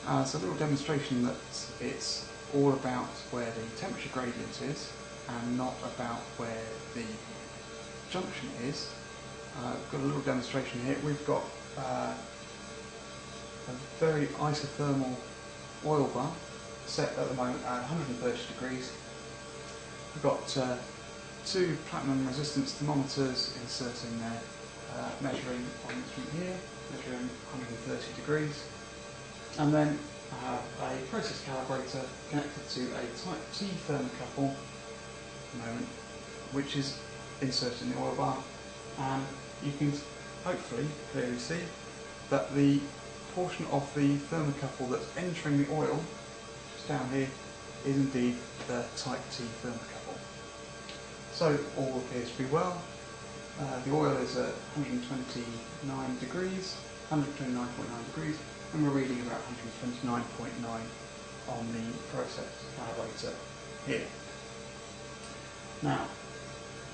as a little demonstration that it's all about where the temperature gradient is and not about where the junction is. I've got a little demonstration here. We've got a very isothermal oil bar set at the moment at 130 degrees. We've got two platinum resistance thermometers inserting there, measuring on the instrument here, measuring 130 degrees. And then I have a process calibrator connected to a type T thermocouple at the moment, which is inserted in the oil bar, and you can hopefully clearly see that the portion of the thermocouple that's entering the oil, just down here, is indeed the type T thermocouple. So all appears to be well. The oil is at 129 degrees, 129.9 degrees, and we're reading about 129.9 on the process calibrator here. Now,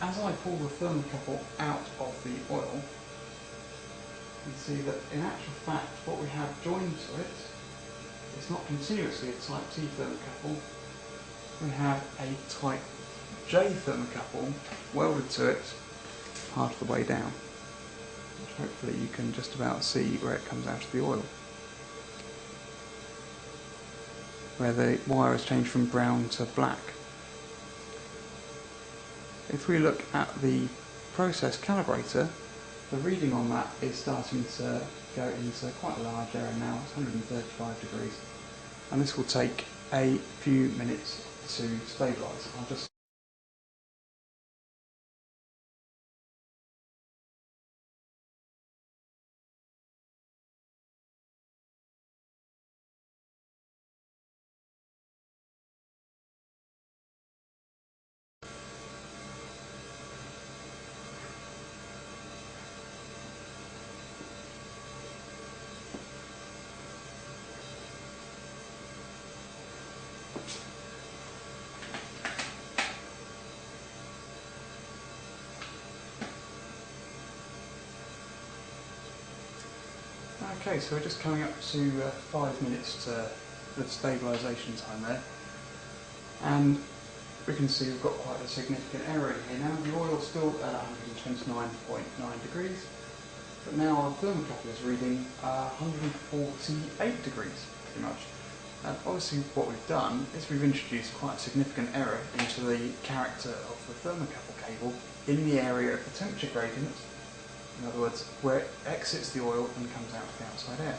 as I pull the thermocouple out of the oil, you can see that in actual fact what we have joined to it is not continuously a type T thermocouple, we have a type J thermocouple welded to it half the way down, which hopefully you can just about see where it comes out of the oil, where the wire has changed from brown to black. If we look at the process calibrator, the reading on that is starting to go into quite a large area now. It's 135 degrees, and this will take a few minutes to stabilise. I'll just Okay, so we're just coming up to 5 minutes to the stabilisation time there, and we can see we've got quite a significant error in here now. The oil's still at 129.9 degrees, but now our thermocouple is reading 148 degrees, pretty much. And obviously what we've done is we've introduced quite a significant error into the character of the thermocouple cable in the area of the temperature gradient. In other words, where it exits the oil and comes out to the outside air.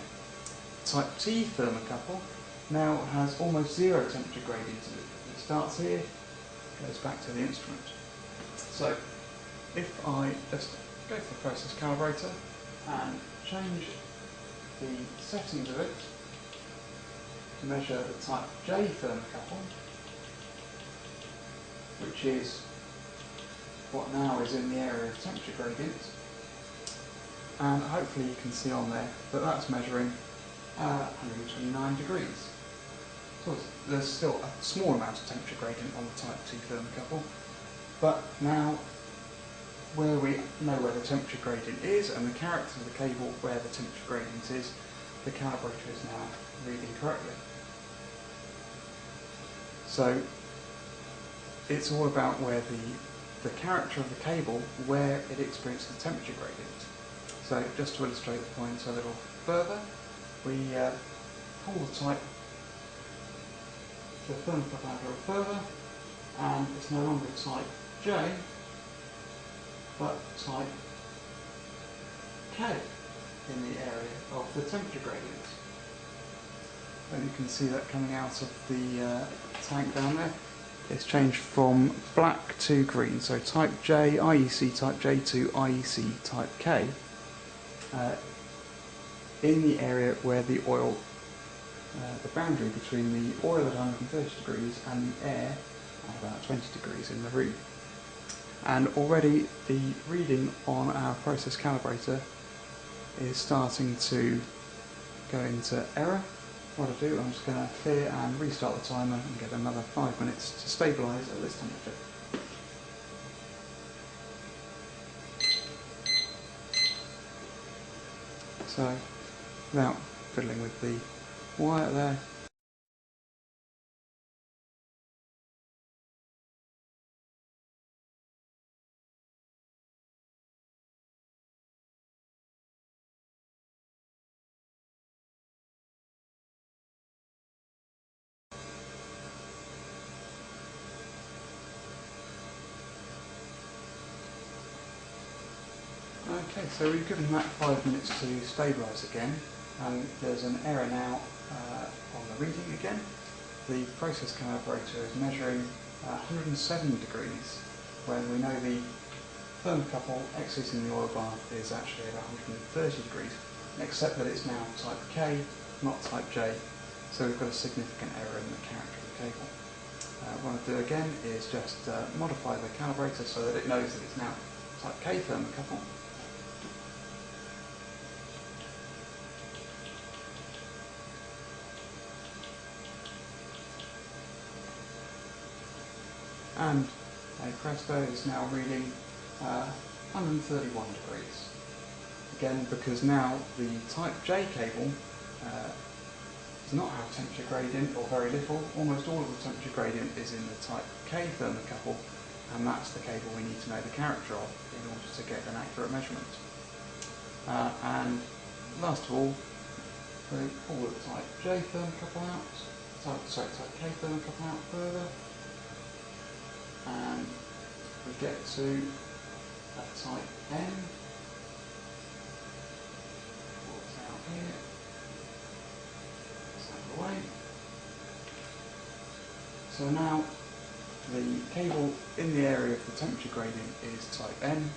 Type T thermocouple now has almost zero temperature gradient in it. It starts here, goes back to the instrument. So if I just go to the process calibrator and change the settings of it to measure the type J thermocouple, which is what now is in the area of temperature gradient, and hopefully you can see on there that that's measuring 129 degrees. So there's still a small amount of temperature gradient on the type T thermocouple, but now where we know where the temperature gradient is and the character of the cable where the temperature gradient is, the calibrator is now reading correctly. So it's all about where the character of the cable, where it experiences the temperature gradient. So just to illustrate the point a little further, we pull the thermocouple out a little further, and it's no longer type J, but type K in the area of the temperature gradient. And you can see that coming out of the tank down there. It's changed from black to green, so type J, IEC type J to IEC type K. In the area where the oil, the boundary between the oil at 130 degrees and the air at about 20 degrees in the room. And already the reading on our process calibrator is starting to go into error. What I do, I'm just going to clear and restart the timer and get another 5 minutes to stabilise at this temperature. So, without fiddling with the wire there. Okay, so we've given that 5 minutes to stabilise again, and there's an error now on the reading again. The process calibrator is measuring 107 degrees when we know the thermocouple exiting the oil bath is actually at 130 degrees, except that it's now type K, not type J, so we've got a significant error in the character of the cable. What I want to do again is just modify the calibrator so that it knows that it's now type K thermocouple. And presto is now reading 131 degrees. Again, because now the type J cable does not have temperature gradient, or very little. Almost all of the temperature gradient is in the type K thermocouple, and that's the cable we need to know the character of in order to get an accurate measurement. And last of all, we pull the type J thermocouple out, type K thermocouple out further, and we get to a type N. Pull it out here, it's out of the way. So now the cable in the area of the temperature gradient is type N.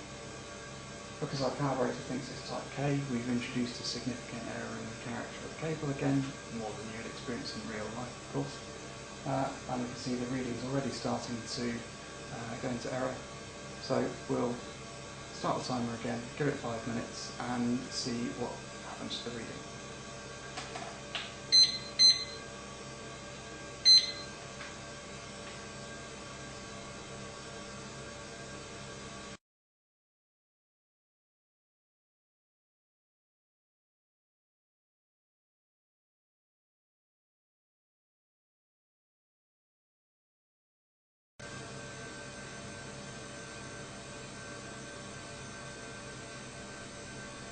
Because our calibrator thinks it's type K, we've introduced a significant error in the character of the cable again, more than you'd experience in real life, of course. And you can see the reading's already starting to go into error. So we'll start the timer again, give it 5 minutes, and see what happens to the reading.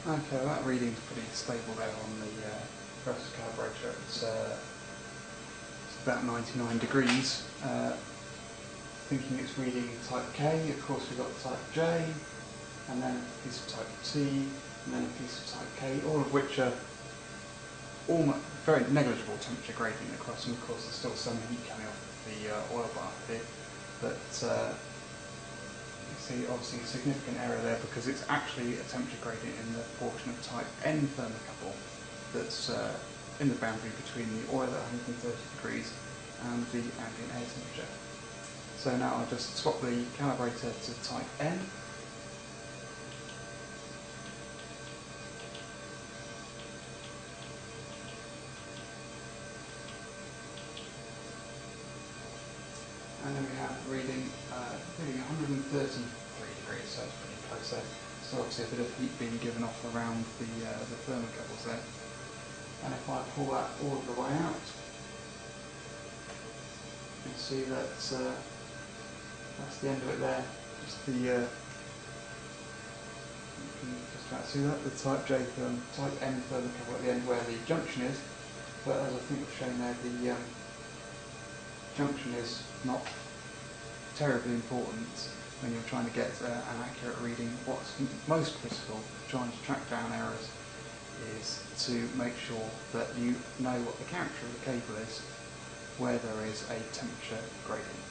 Okay, well, that reading's pretty stable there on the process calibrator. It's about 99 degrees. Thinking it's reading type K, of course we've got type J, and then a piece of type T, and then a piece of type K, all of which are almost very negligible temperature gradient across, and of course there's still some heat coming off the oil bath here, but you see obviously a significant error there because it's actually a temperature gradient in the portion of type N thermocouple that's in the boundary between the oil at 130 degrees and the ambient air temperature. So now I'll just swap the calibrator to type N. And then we have reading 133 degrees, so it's pretty close there. So obviously a bit of heat being given off around the thermocouples there. And if I pull that all the way out, you can see that that's the end of it there. Just the you can just about see that, the type N thermocouple at the end where the junction is. But as I think we've shown there, the junction is not terribly important when you're trying to get an accurate reading. What's most critical, trying to track down errors, is to make sure that you know what the character of the cable is, where there is a temperature gradient.